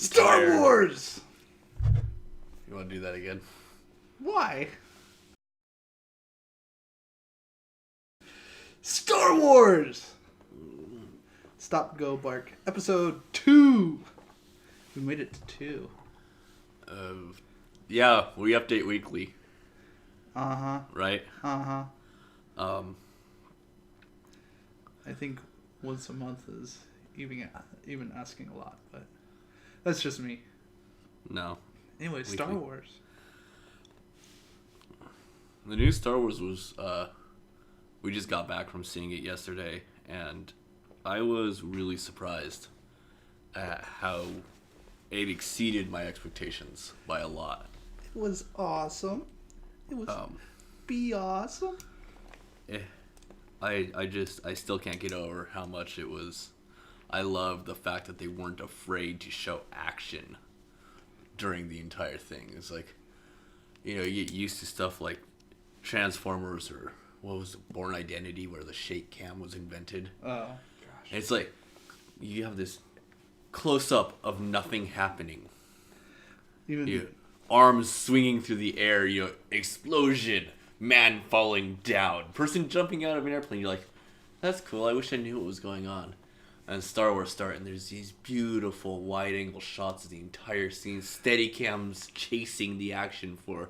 Star Wars! You want to do that again? Why? Star Wars! Stop, Go, Bark. Episode 2! We made it to 2. Yeah, we update weekly. Uh-huh. Right? Uh-huh. I think once a month is even asking a lot, but that's just me. No. Anyway, Weekly. Star Wars. The new Star Wars was, we just got back from seeing it yesterday, and I was really surprised at how it exceeded my expectations by a lot. It was awesome. It was be awesome. I still can't get over how much it was. I love the fact that they weren't afraid to show action during the entire thing. It's like, you know, you get used to stuff like Transformers or what was it, Born Identity, where the shake cam was invented. Oh, gosh. And it's like, you have this close-up of nothing happening. Arms swinging through the air, explosion, man falling down, person jumping out of an airplane. You're like, that's cool. I wish I knew what was going on. And Star Wars start, and there's these beautiful wide-angle shots of the entire scene, steady cams chasing the action for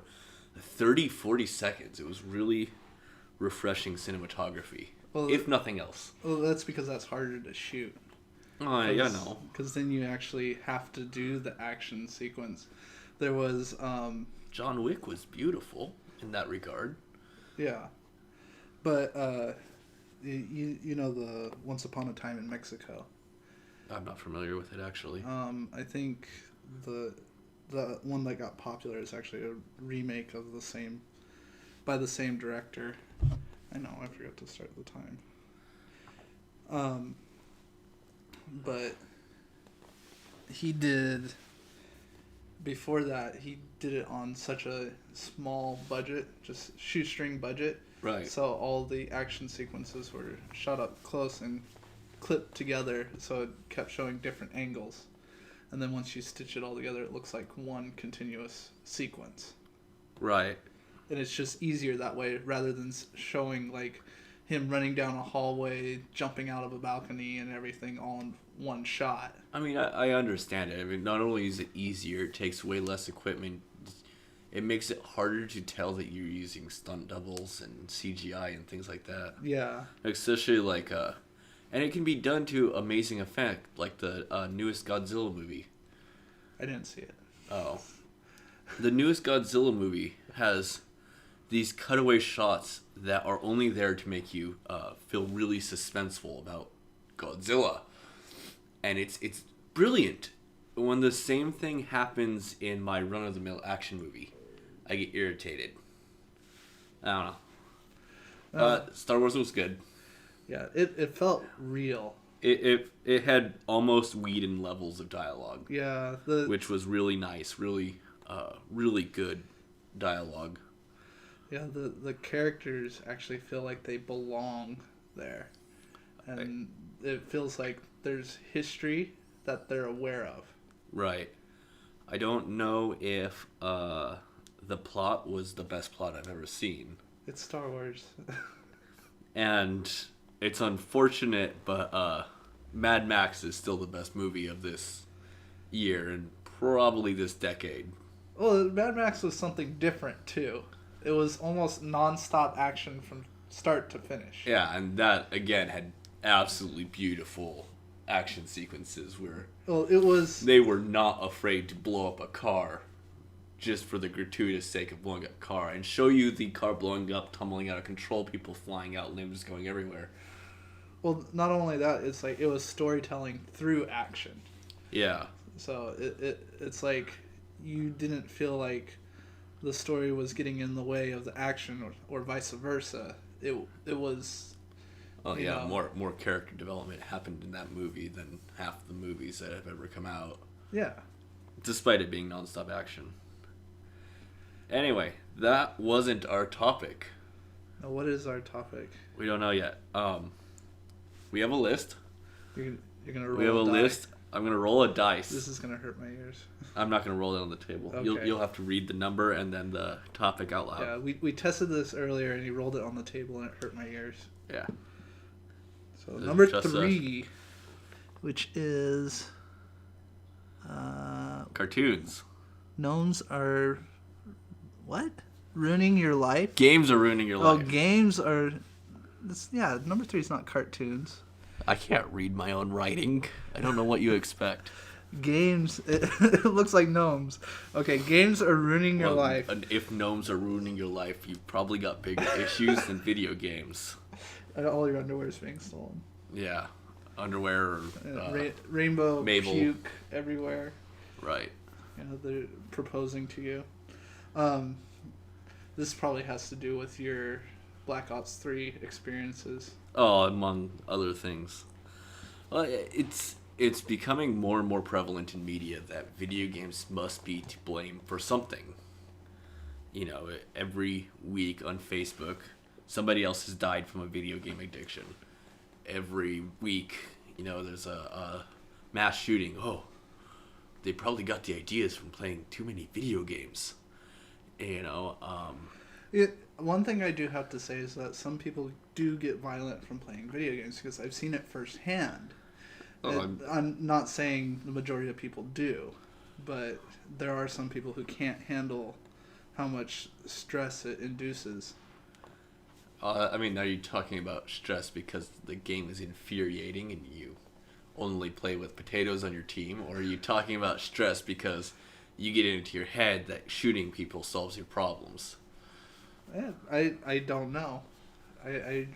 30, 40 seconds. It was really refreshing cinematography, if nothing else. Well, that's because that's harder to shoot. Oh, yeah, no. Because then you actually have to do the action sequence. There was... John Wick was beautiful in that regard. Yeah. But, you know the Once Upon a Time in Mexico? I'm not familiar with it, actually. I think the one that got popular is actually a remake of by the same director. I know, I forgot to start the time. But before that, he did it on such a small budget, just shoestring budget. Right. So all the action sequences were shot up close and clipped together, so it kept showing different angles. And then once you stitch it all together, it looks like one continuous sequence. Right. And it's just easier that way, rather than showing like him running down a hallway, jumping out of a balcony and everything all in one shot. I mean, I understand it. I mean, not only is it easier, it takes way less equipment. It makes it harder to tell that you're using stunt doubles and CGI and things like that. Yeah. Especially like, and it can be done to amazing effect, like the newest Godzilla movie. I didn't see it. Oh. The newest Godzilla movie has these cutaway shots that are only there to make you feel really suspenseful about Godzilla. And it's brilliant. When the same thing happens in my run-of-the-mill action movie, I get irritated. I don't know. Star Wars was good. Yeah, it felt real. It had almost Whedon levels of dialogue. Yeah. Which was really nice. Really good dialogue. Yeah, the characters actually feel like they belong there. And it feels like there's history that they're aware of. Right. I don't know if the plot was the best plot I've ever seen. It's Star Wars. And it's unfortunate, but Mad Max is still the best movie of this year and probably this decade. Well, Mad Max was something different, too. It was almost non-stop action from start to finish. Yeah, and that, again, had absolutely beautiful action sequences where they were not afraid to blow up a car just for the gratuitous sake of blowing up a car and show you the car blowing up, tumbling out of control, people flying out, limbs going everywhere. Well, not only that, it's like it was storytelling through action. Yeah. So it's like you didn't feel like the story was getting in the way of the action or vice versa. It was... Oh yeah, more character development happened in that movie than half the movies that have ever come out. Yeah. Despite it being nonstop action. Anyway, that wasn't our topic. Now, what is our topic? We don't know yet. We have a list. You're gonna roll We have a list I'm gonna roll a dice. This is gonna hurt my ears. I'm not gonna roll it on the table. Okay. You'll have to read the number and then the topic out loud. Yeah, we tested this earlier, and he rolled it on the table, and it hurt my ears. Yeah. So number 3, which is cartoons. Gnomes are what? Ruining your life? Games are ruining your life. Oh, games are. Number 3 is not cartoons. I can't read my own writing. I don't know what you expect. Games. It looks like gnomes. Okay, games are ruining your life. And if gnomes are ruining your life, you've probably got bigger issues than video games. All your underwear is being stolen. Yeah, underwear. Rainbow Mabel. puke everywhere. Right. They're proposing to you. This probably has to do with your Black Ops 3 experiences. Oh, among other things. Well, it's becoming more and more prevalent in media that video games must be to blame for something. Every week on Facebook, somebody else has died from a video game addiction. Every week, there's a mass shooting. Oh, they probably got the ideas from playing too many video games. One thing I do have to say is that some people do get violent from playing video games because I've seen it firsthand. I'm not saying the majority of people do, but there are some people who can't handle how much stress it induces. Are you talking about stress because the game is infuriating and you only play with potatoes on your team? Or are you talking about stress because you get into your head that shooting people solves your problems? I don't know. I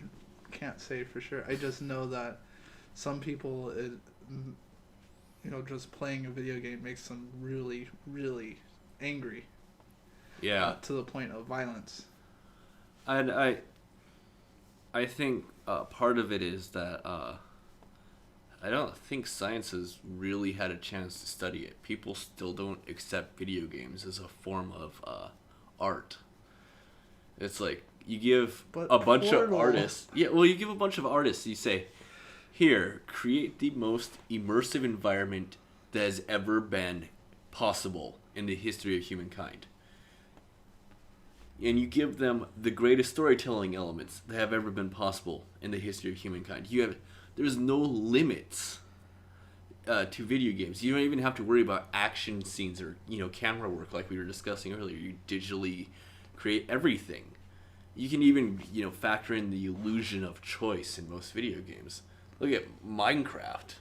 can't say for sure. I just know that some people, just playing a video game makes them really, really angry. Yeah. To the point of violence. And I think part of it is that I don't think science has really had a chance to study it. People still don't accept video games as a form of art. It's like you give a bunch of artists. Yeah, well, you give a bunch of artists. You say, "Here, create the most immersive environment that has ever been possible in the history of humankind." And you give them the greatest storytelling elements that have ever been possible in the history of humankind. There's no limits to video games. You don't even have to worry about action scenes or camera work like we were discussing earlier. You digitally create everything. You can even factor in the illusion of choice in most video games. Look at Minecraft.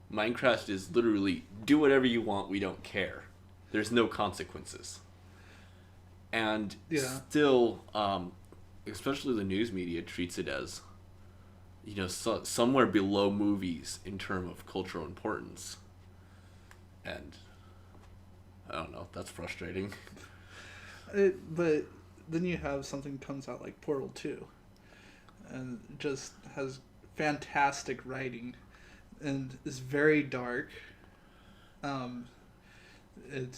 Minecraft is literally do whatever you want. We don't care. There's no consequences. And still, especially the news media treats it as, somewhere below movies in terms of cultural importance. And I don't know, that's frustrating. But then you have something comes out like Portal 2, and just has fantastic writing, and is very dark. It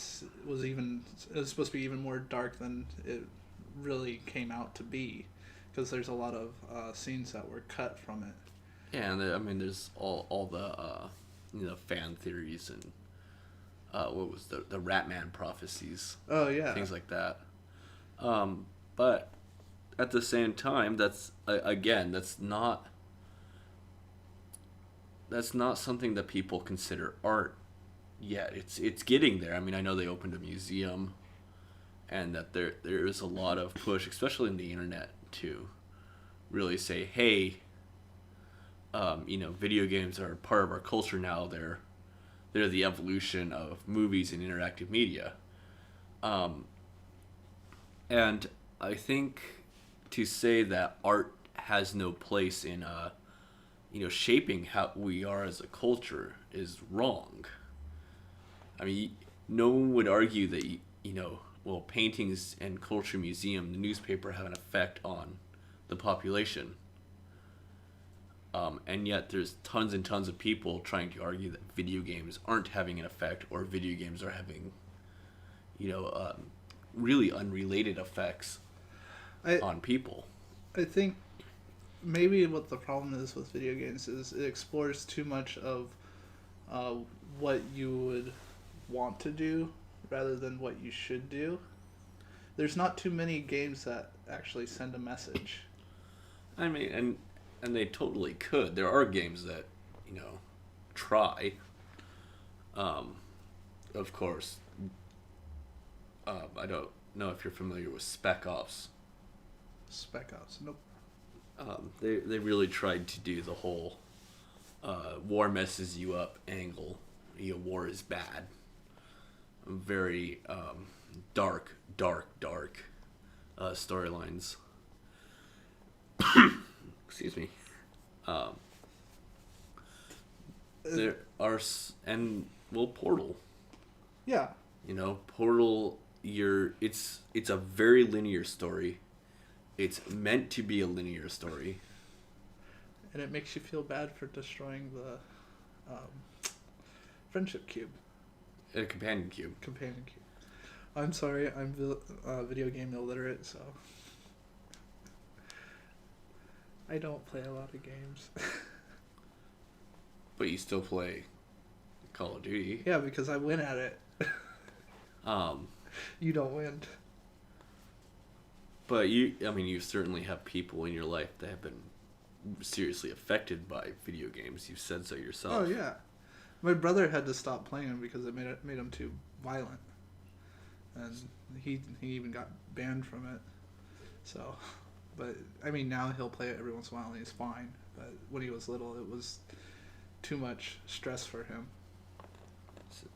was supposed to be even more dark than it really came out to be, because there's a lot of scenes that were cut from it. Yeah, and there's all the fan theories and what was the Ratman prophecies. Oh yeah, things like that. But at the same time, that's not something that people consider art yet. It's getting there. I know they opened a museum, and that there is a lot of push, especially in the internet, to really say, hey, video games are part of our culture now. They're the evolution of movies and interactive media. And I think to say that art has no place in shaping how we are as a culture is wrong. No one would argue that paintings and culture museum, the newspaper, have an effect on the population. And yet there's tons and tons of people trying to argue that video games aren't having an effect, or video games are having, really unrelated effects on people. I think maybe what the problem is with video games is it explores too much of what you would want to do rather than what you should do. There's not too many games that actually send a message. I mean, and they totally could. There are games that, try. Of course, I don't know if you're familiar with Spec Ops. Spec Ops, nope. They really tried to do the whole war messes you up angle. War is bad. Very dark storylines. Excuse me. There are Portal. Yeah. Portal. It's a very linear story. It's meant to be a linear story. And it makes you feel bad for destroying the friendship cube. A companion cube. Companion cube. I'm sorry, I'm video game illiterate, so I don't play a lot of games. But you still play Call of Duty. Yeah, because I win at it. You don't win. But you certainly have people in your life that have been seriously affected by video games. You've said so yourself. Oh yeah, my brother had to stop playing them because it made him too violent, and he even got banned from it. So, but now he'll play it every once in a while and he's fine. But when he was little, it was too much stress for him. So,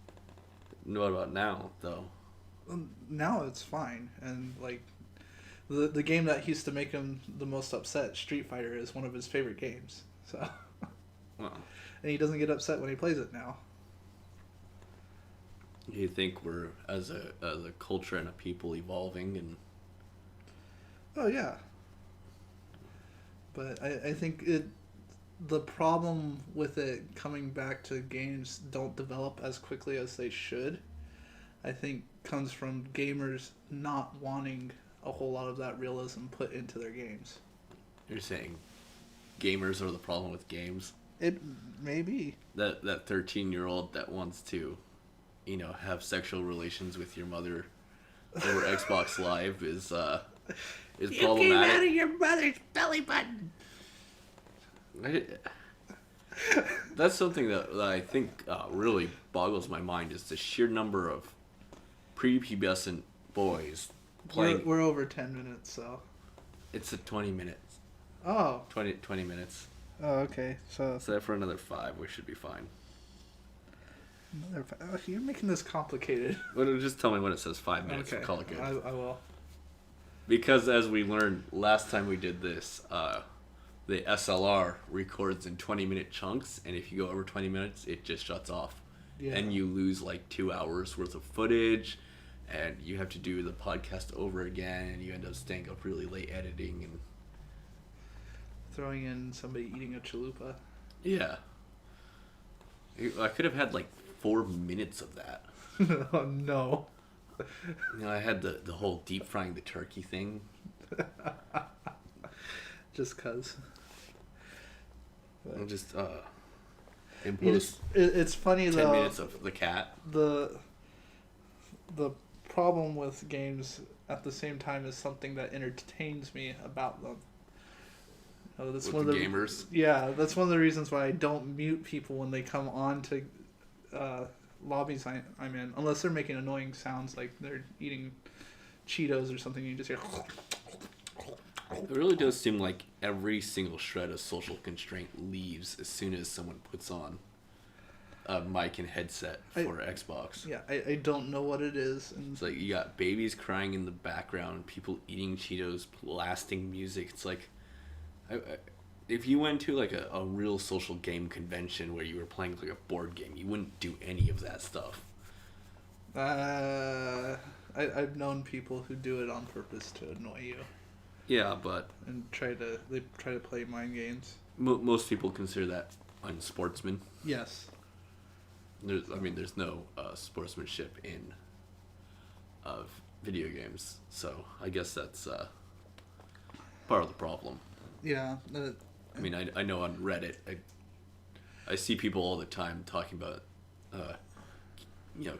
what about now, though? Now it's fine, and the game that used to make him the most upset, Street Fighter, is one of his favorite games. So, well, and he doesn't get upset when he plays it now. Do you think we're as a culture and a people evolving and? Oh yeah. But I think the problem with it coming back to games don't develop as quickly as they should, I think comes from gamers not wanting a whole lot of that realism put into their games. You're saying gamers are the problem with games? It may be. That 13-year-old that wants to, have sexual relations with your mother over Xbox Live is problematic. You came out of your mother's belly button. That's something that I think really boggles my mind, is the sheer number of prepubescent boys playing. We're over 10 minutes, so. It's a 20 minutes. Oh. 20 minutes. Oh, okay. So for another 5, we should be fine. Another 5. Oh, you're making this complicated. Well, just tell me when it says 5 minutes. Okay. Call it good. I will. Because as we learned last time we did this, the SLR records in 20-minute chunks, and if you go over 20 minutes, it just shuts off. Yeah. And you lose 2 hours worth of footage, and you have to do the podcast over again, and you end up staying up really late editing and throwing in somebody eating a chalupa. Yeah. I could have had 4 minutes of that. Oh no. I had the whole deep frying the turkey thing. Just cause. I'll just impose. It's funny 10 though. 10 minutes of the cat. The problem with games at the same time is something that entertains me about them. That's with one of the gamers. Yeah, that's one of the reasons why I don't mute people when they come on to lobbies I'm in, unless they're making annoying sounds like they're eating Cheetos or something. You just hear. It really does seem like every single shred of social constraint leaves as soon as someone puts on a mic and headset for Xbox. Yeah, I don't know what it is. And it's you got babies crying in the background, people eating Cheetos, blasting music. It's if you went to a real social game convention where you were playing a board game, you wouldn't do any of that stuff. I've known people who do it on purpose to annoy you. Yeah, but and they try to play mind games. Most people consider that unsportsman. Yes. There's no sportsmanship in video games, so I guess that's part of the problem. Yeah. I know on Reddit, I see people all the time talking about,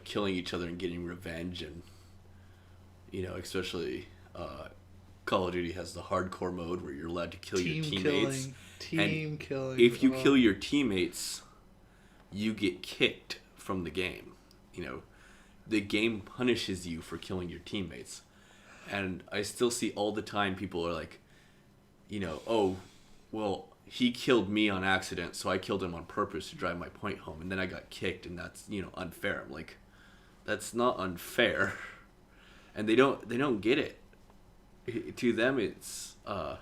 killing each other and getting revenge, and especially Call of Duty has the hardcore mode where you're allowed to kill your teammates. Team killing. If you kill your teammates, you get kicked from the game. The game punishes you for killing your teammates. And I still see all the time people are like, oh, well, he killed me on accident, so I killed him on purpose to drive my point home, and then I got kicked, and that's, unfair. I'm like, that's not unfair. And they don't get it. To them, it's part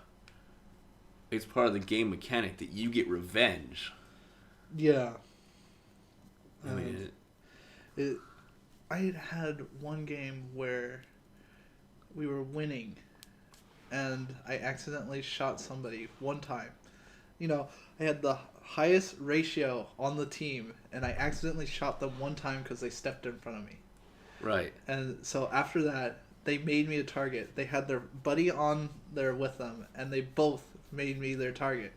of the game mechanic that you get revenge. Yeah. I mean, I had one game where we were winning, and I accidentally shot somebody one time. I had the highest ratio on the team, and I accidentally shot them one time because they stepped in front of me. Right. And so after that, they made me a target. They had their buddy on there with them, and they both made me their target.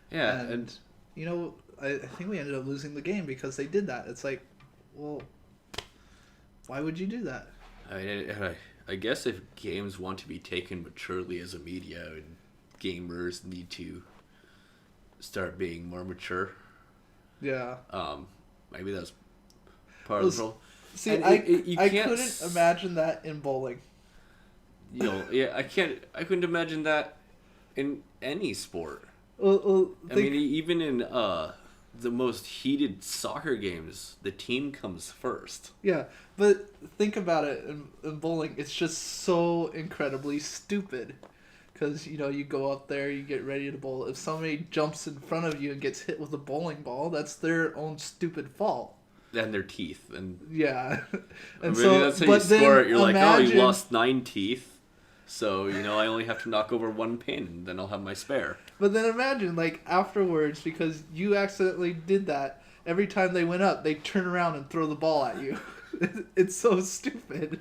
Yeah, and I think we ended up losing the game because they did that. It's like, well, why would you do that? I guess if games want to be taken maturely as a media, and gamers need to start being more mature. Yeah. Maybe that's part of the role. See, I couldn't imagine that in bowling. I couldn't imagine that in any sport. Even in the most heated soccer games, the team comes first. Yeah, but think about it, in bowling, it's just so incredibly stupid. Because, you go up there, you get ready to bowl. If somebody jumps in front of you and gets hit with a bowling ball, that's their own stupid fault. And their teeth. And yeah. And that's how you score it. You're like, oh, you lost 9 teeth. So, I only have to knock over 1 pin, and then I'll have my spare. But then imagine, afterwards, because you accidentally did that, every time they went up, they turn around and throw the ball at you. It's so stupid.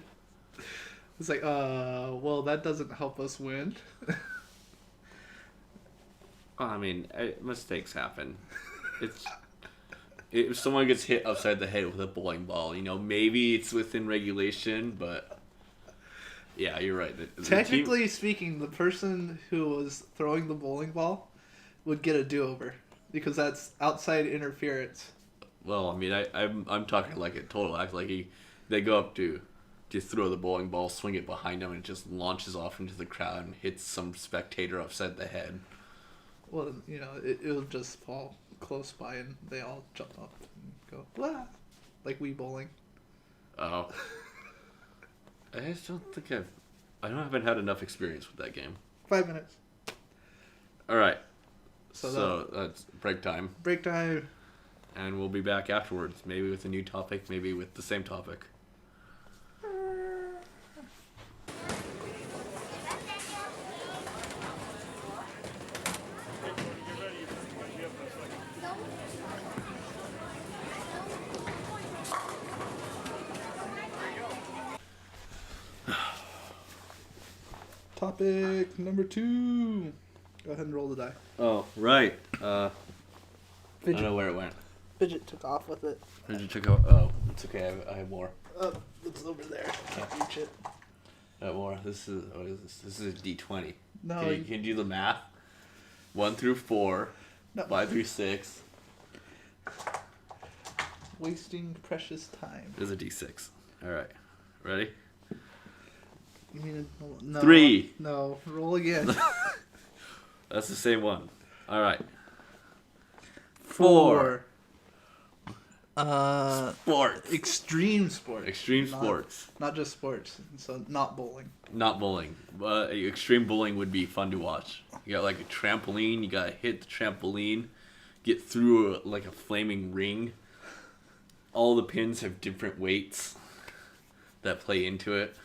It's like, well, that doesn't help us win. Mistakes happen. If someone gets hit upside the head with a bowling ball, maybe it's within regulation, but yeah, you're right. Technically speaking, the person who was throwing the bowling ball would get a do-over because that's outside interference. Well, I'm talking like a total act. They go up to throw the bowling ball, swing it behind them, and it just launches off into the crowd and hits some spectator upside the head. Well, it'll just fall close by, and they all jump up and go, "Wah!" Like Wii bowling. Oh. I just don't think I haven't had enough experience with that game. 5 minutes. All right. So that's break time. Break time. And we'll be back afterwards, maybe with a new topic, maybe with the same topic. Topic number 2. Go ahead and roll the die. Oh, right. I don't know where it went. Fidget took off with it. Fidget took off. Oh, it's okay. I have more. Oh, it's over there. Can't reach it. I have more. This is This is a D20. No. Can you do the math? 1 through 4. No. 5 through 6. Wasting precious time. There's a D6. All right. Ready? You mean no? 3. No. Roll again. That's the same one. All right. 4. Sports. Extreme sports. Extreme sports. Not just sports. So not bowling. Not bowling. Extreme bowling would be fun to watch. You got like a trampoline. You gotta hit the trampoline, get through a flaming ring. All the pins have different weights that play into it.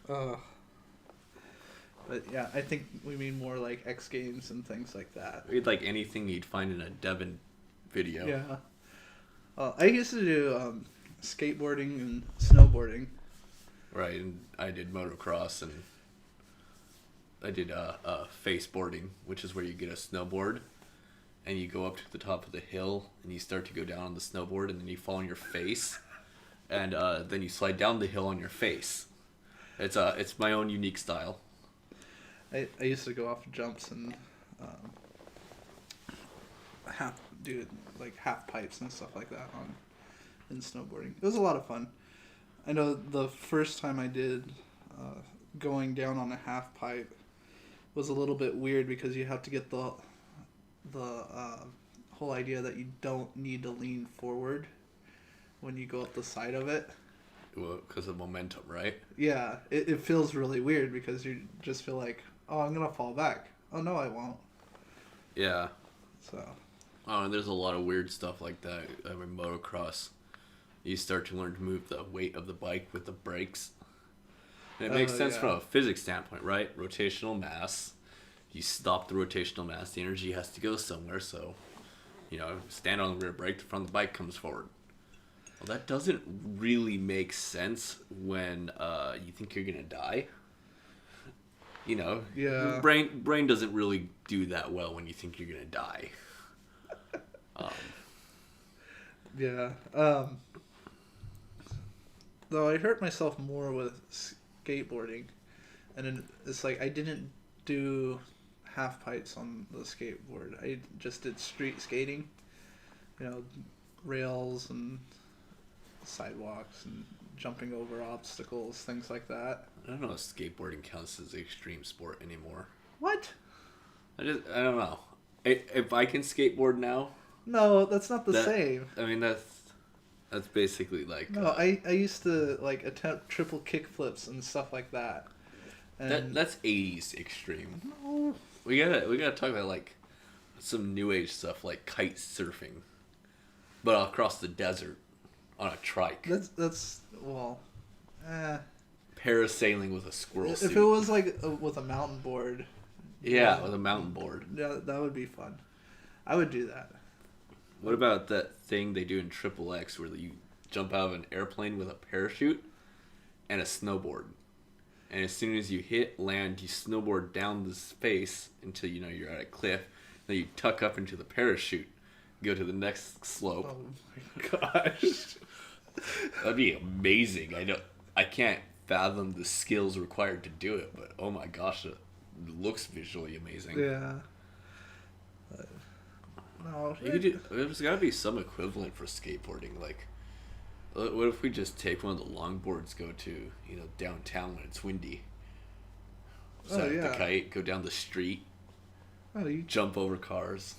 But yeah, I think we mean more like X Games and things like that. It's like anything you'd find in a Devon video. Yeah. I used to do skateboarding and snowboarding. Right, and I did motocross, and I did Faceboarding, which is where you get a snowboard and you go up to the top of the hill, and you start to go down on the snowboard, and then you fall on your face, and then you slide down the hill on your face. It's my own unique style. I used to go off jumps and do like half pipes and stuff like that in snowboarding. It was a lot of fun. I know the first time I did going down on a half pipe was a little bit weird because you have to get the whole idea that you don't need to lean forward when you go up the side of it. Well, because of momentum, right? Yeah, it feels really weird because you just feel like, oh, I'm gonna fall back. Oh no, I won't. Yeah. So. Oh, and there's a lot of weird stuff like that. I mean, motocross, you start to learn to move the weight of the bike with the brakes. And it makes sense from a physics standpoint, right? Rotational mass. You stop the rotational mass, the energy has to go somewhere. So, stand on the rear brake, the front of the bike comes forward. Well, that doesn't really make sense when you think you're gonna die. Yeah. Brain doesn't really do that well when you think you're gonna die. Yeah. Though I hurt myself more with skateboarding, and then it's like I didn't do half pipes on the skateboard. I just did street skating. Rails and sidewalks and jumping over obstacles, things like that. I don't know if skateboarding counts as extreme sport anymore. What? I don't know. If I can skateboard now, no, that's not the same. I mean, that's basically like. No, I used to like attempt triple kick flips and stuff like that. And that's 80s extreme. No. We gotta talk about like some new age stuff like kite surfing, but across the desert on a trike. That's well. Parasailing with a squirrel suit. If it was like with a mountain board. Yeah, with a mountain board. Yeah, that would be fun. I would do that. What about that thing they do in Triple X where you jump out of an airplane with a parachute and a snowboard? And as soon as you hit land, you snowboard down the space until you're at a cliff. Then you tuck up into the parachute, go to the next slope. Oh my gosh. That'd be amazing. I can't fathom the skills required to do it, but oh my gosh, it looks visually amazing. Yeah. No, there's got to be some equivalent for skateboarding. Like, what if we just take one of the longboards, go to downtown when it's windy, set up the kite, go down the street, jump over cars.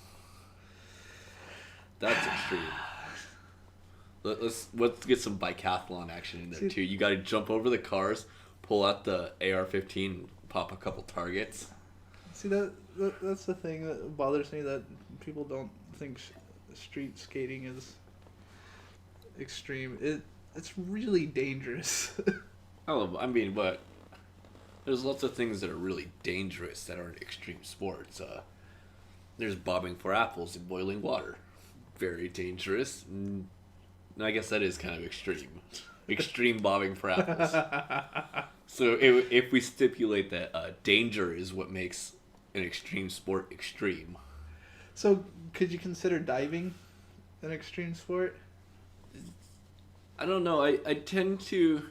That's extreme. Let's get some bikathlon action in there too. You got to jump over the cars, pull out the AR-15, pop a couple targets. See that's the thing that bothers me, that people don't think street skating is extreme. It's really dangerous. Oh, I mean, but there's lots of things that are really dangerous that aren't extreme sports. There's bobbing for apples in boiling water, very dangerous. I guess that is kind of extreme. Extreme bobbing for apples. So if we stipulate that danger is what makes an extreme sport extreme. So could you consider diving an extreme sport? I don't know. I tend to...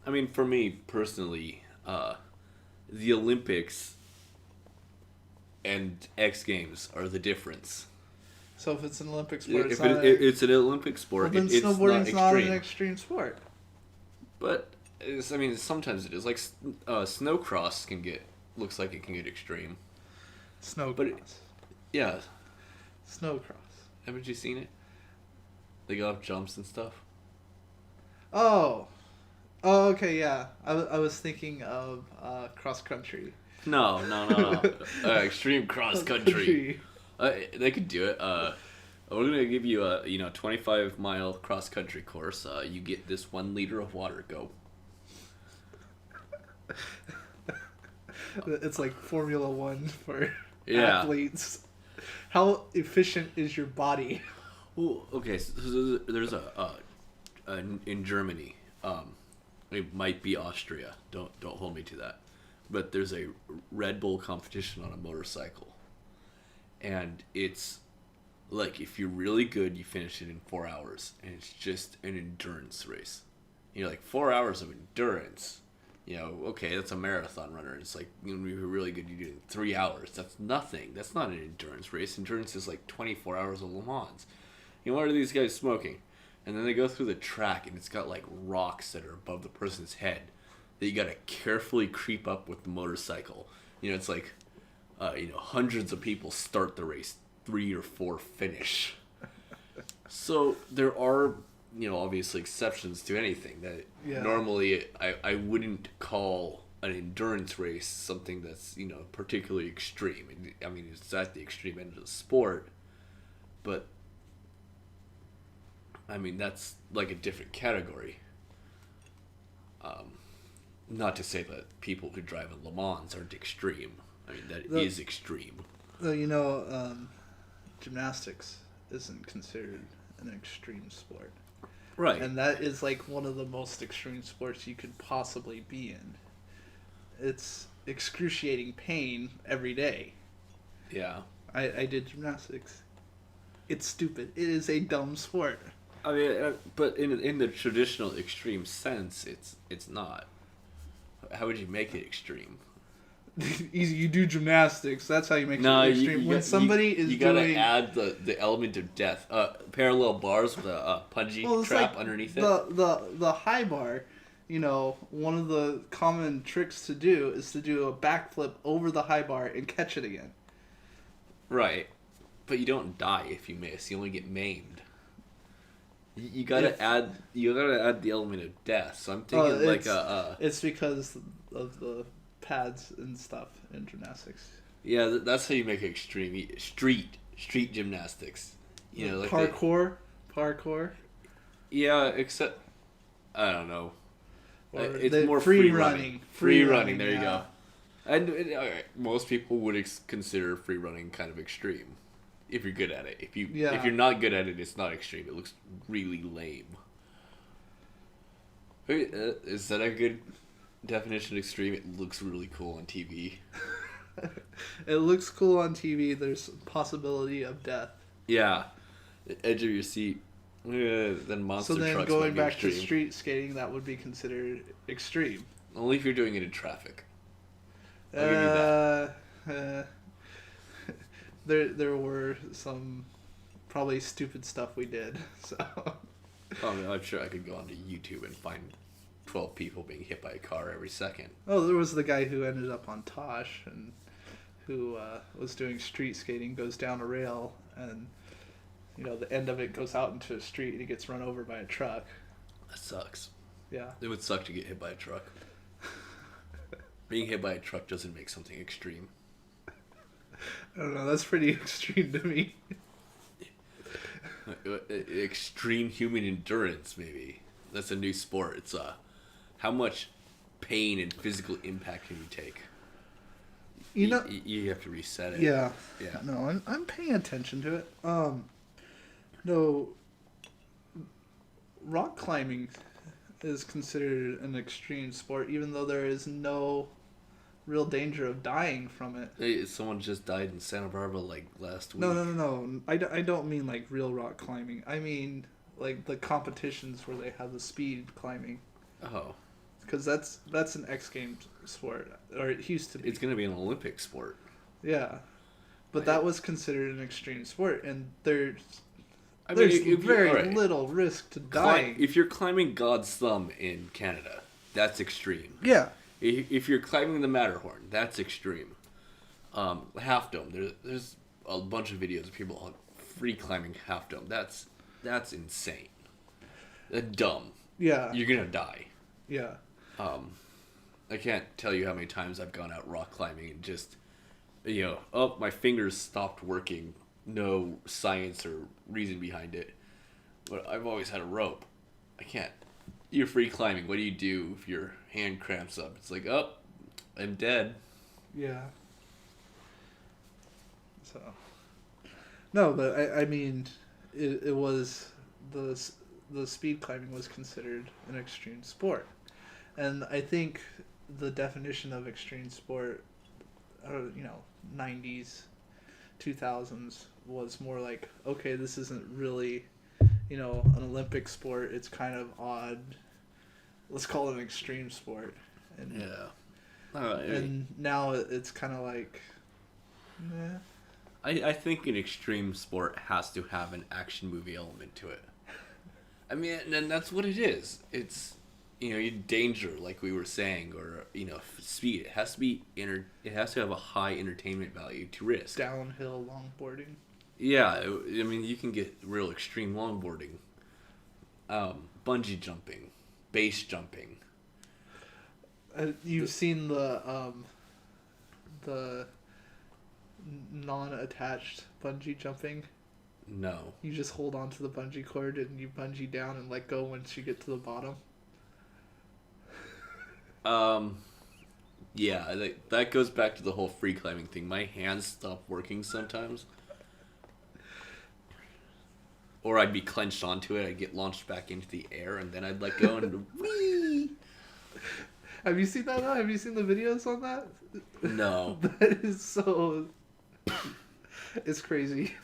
I mean, for me personally, the Olympics and X Games are the difference. So if it's an Olympic sport, it's an Olympic sport. Well, then snowboarding's not an extreme sport. But sometimes it is. Like snowcross looks like it can get extreme. Snowcross. Yeah. Snowcross. Haven't you seen it? They go up jumps and stuff. Oh, okay, yeah. I was thinking of cross country. No. Extreme cross country. They could do it. We're gonna give you a 25-mile cross country course. You get this 1 liter of water. Go. It's like Formula One for athletes. How efficient is your body? Well, okay. So there's in Germany. It might be Austria. Don't hold me to that. But there's a Red Bull competition on a motorcycle. and it's like if you're really good, you finish it in 4 hours, and it's just an endurance race. You're like 4 hours of endurance. Okay, that's a marathon runner. It's like you're really good, you do it in 3 hours. That's nothing. That's not an endurance race. Endurance is like 24 hours of Le Mans. What are these guys smoking? And then they go through the track, and it's got like rocks that are above the person's head that you gotta carefully creep up with the motorcycle. It's like, hundreds of people start the race, 3 or 4 finish. So there are, obviously exceptions to anything that normally I wouldn't call an endurance race something that's, particularly extreme. I mean, it's at the extreme end of the sport, but I mean, that's like a different category. Not to say that people who drive in Le Mans aren't extreme. I mean, that is extreme. Gymnastics isn't considered an extreme sport. Right. And that is like one of the most extreme sports you could possibly be in. It's excruciating pain every day. Yeah. I did gymnastics. It's stupid. It is a dumb sport. I mean, but in the traditional extreme sense, it's not. How would you make it extreme? You do gymnastics. That's how you make it extreme. When somebody is you gotta add the element of death. Parallel bars with a punji trap like underneath it. The high bar, one of the common tricks to do is to do a backflip over the high bar and catch it again. Right, but you don't die if you miss. You only get maimed. You gotta add the element of death. So I'm thinking It's because of the pads and stuff in gymnastics. Yeah, that's how you make it extreme. Street gymnastics. Like parkour. Yeah, except I don't know. It's more free running. Free running. There you go. And most people would consider free running kind of extreme. If you're good at it. If you're not good at it, it's not extreme. It looks really lame. Is that a good definition of extreme? It looks really cool on TV. It looks cool on TV. There's possibility of death. Yeah. The edge of your seat. Then monster trucks. So then going back to street skating, that would be considered extreme. Only if you're doing it in traffic. I'll give you that. There were some probably stupid stuff we did. So. I'm sure I could go onto YouTube and find 12 people being hit by a car every second. Oh, there was the guy who ended up on Tosh and who was doing street skating, goes down a rail, and the end of it goes out into a street and he gets run over by a truck. That sucks. Yeah. It would suck to get hit by a truck. Being hit by a truck doesn't make something extreme. I don't know, that's pretty extreme to me. Extreme human endurance, maybe. That's a new sport. It's how much pain and physical impact can you take? You have to reset it. Yeah. Yeah. No, I'm paying attention to it. No, rock climbing is considered an extreme sport, even though there is no real danger of dying from it. Hey, someone just died in Santa Barbara last week. No. I don't mean real rock climbing. I mean the competitions where they have the speed climbing. Oh. Because that's an X Games sport, or it used to be. It's going to be an Olympic sport. Yeah. But that was considered an extreme sport, and there's very little risk to dying. If you're climbing God's Thumb in Canada, that's extreme. Yeah. If you're climbing the Matterhorn, that's extreme. Half Dome, there's a bunch of videos of people free climbing Half Dome. That's insane. That's dumb. Yeah. You're gonna die. Yeah. I can't tell you how many times I've gone out rock climbing and just, my fingers stopped working. No science or reason behind it. But I've always had a rope. I can't. You're free climbing. What do you do if your hand cramps up? It's like, oh, I'm dead. Yeah. So. No, but I mean, it was the speed climbing was considered an extreme sport, and I think the definition of extreme sport, 90s, 2000s was more like, okay, this isn't really, an Olympic sport. It's kind of odd. Let's call it an extreme sport. And, Yeah. And now it's kind of like, meh. I think an extreme sport has to have an action movie element to it. I mean, and that's what it is. It's, danger, like we were saying, or, speed. It has to be it has to have a high entertainment value to risk. Downhill longboarding. Yeah, I mean, you can get real extreme longboarding. Bungee jumping. Base jumping. You've seen the non-attached bungee jumping? No. You just hold on to the bungee cord and you bungee down and let go once you get to the bottom. Yeah, that goes back to the whole free climbing thing. My hands stop working sometimes. Or I'd be clenched onto it, I'd get launched back into the air, and then I'd let go and whee! Have you seen that now? Have you seen the videos on that? No. That is so... It's crazy.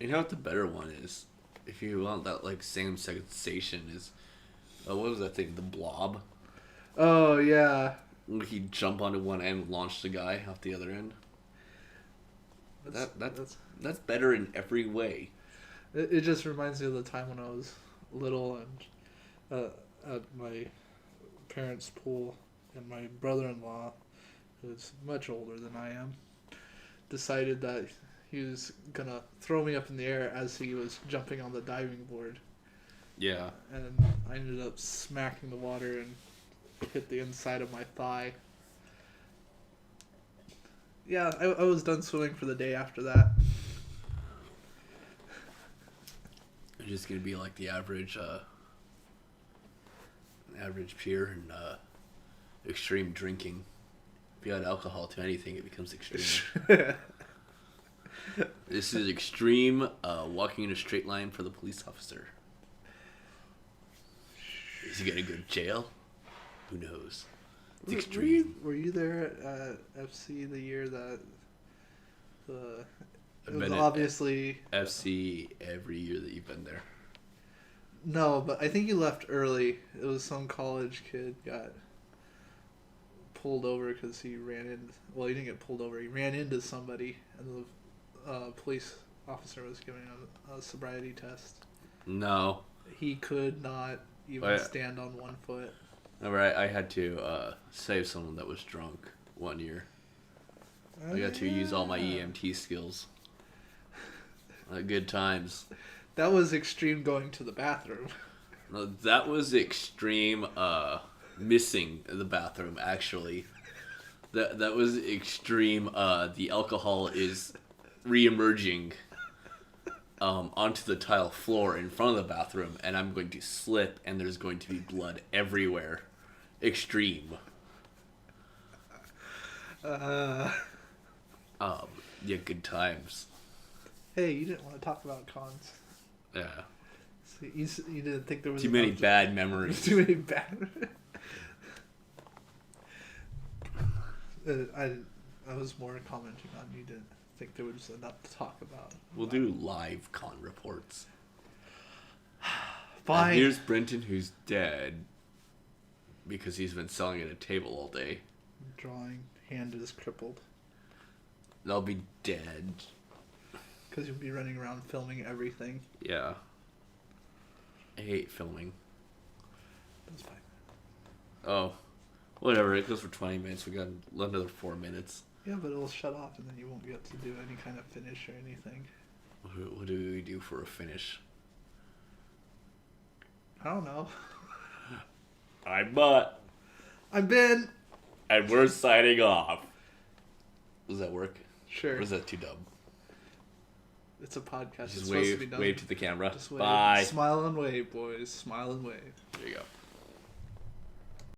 You know what the better one is? If you want that, same sensation is... what was that thing? The blob? Oh, yeah. He'd jump onto one end and launch the guy off the other end. That's better in every way. It just reminds me of the time when I was little and at my parents' pool, and my brother-in-law, who's much older than I am, decided that he was going to throw me up in the air as he was jumping on the diving board. Yeah. And I ended up smacking the water and hit the inside of my thigh. Yeah, I was done swimming for the day after that. It's just going to be like the average peer and extreme drinking. If you add alcohol to anything, it becomes extreme. This is extreme walking in a straight line for the police officer. Is he going to go to jail? Who knows? It's extreme. Were you there at FC the year that it was been obviously at FC every year that you've been there? No, but I think you left early. It was some college kid got pulled over because he ran in. Well, he didn't get pulled over. He ran into somebody, and the police officer was giving him a sobriety test. No. He could not even stand on one foot. Alright, I had to save someone that was drunk one year. I got to use all my EMT skills. Good times. That was extreme going to the bathroom. No, that was extreme missing the bathroom, actually. That was extreme the alcohol is re-emerging onto the tile floor in front of the bathroom, and I'm going to slip and there's going to be blood everywhere. Extreme. Yeah, good times. Hey, you didn't want to talk about cons. Yeah. So you didn't think there was too many bad memories. Too many bad. I was more commenting on you didn't think there was enough to talk about. We'll do live con reports. Fine. And here's Brenton, who's dead because he's been selling at a table all day. Drawing hand is crippled. I'll be dead. Because you'll be running around filming everything. Yeah. I hate filming. That's fine. Oh, whatever. It goes for 20 minutes. We got another 4 minutes. Yeah, but it'll shut off and then you won't get to do any kind of finish or anything. What do we do for a finish? I don't know. I'm Mutt. I'm Ben. And we're signing off. Does that work? Sure. Or is that too dumb? It's a podcast. Just it's supposed to be done. wave to the camera. Just wave. Bye. Smile and wave, boys. Smile and wave. There you go.